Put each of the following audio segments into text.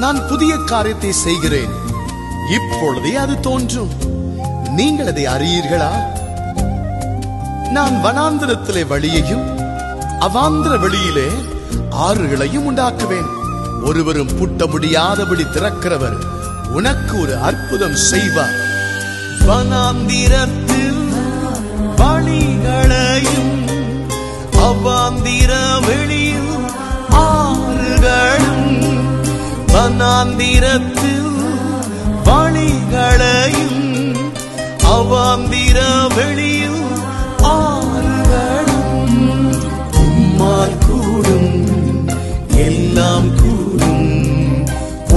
நான் புதிய காரியத்தை செய்கிறேன், இப்பொழுதே அது தோன்றும், நீங்கள் அதை அறியீர்களா? நான் வனாந்திரத்திலே வழியையும் அவாந்திர வெளியிலே ஆறுகளையும் உண்டாக்குவேன். ஒருவரும் பூட்ட முடியாதபடி திறக்கிறவர் உனக்கு ஒரு அற்புதம் செய்வார். வனாந்திரத்தில் வழிகளையும் அவாந்திர வெளியில் ஆறுகளும், வனாந்திரத்தில் வழிகளையும் அவாந்திர வெளியில் ஆறுகளும். உம்மால் கூடும், எல்லாம் கூடும்,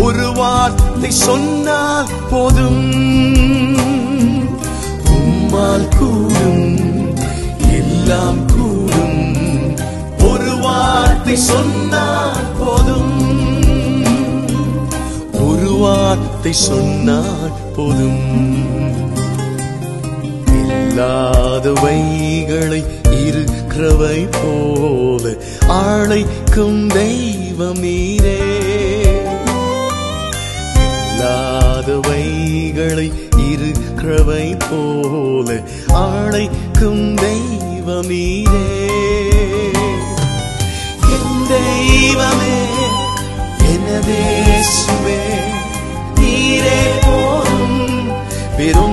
ஒரு வார்த்தை சொன்னால் போதும். உம்மால் கூடும், எல்லாம் கூடும், ஒரு வார்த்தை சொன்னால் போதும். ஒரு வார்த்தை சொன்னால் போதும். இல்லாதவைகளை இருக்கிறவை போல அழைக்கும் தெய்வம் நீரே. இல்லாதவைகளை இருக்கிறவை போல அழைக்கும் தெய்வம் நீரே. என் தெய்வமே, எனதேசுவே, நீரே போதும், பெரும்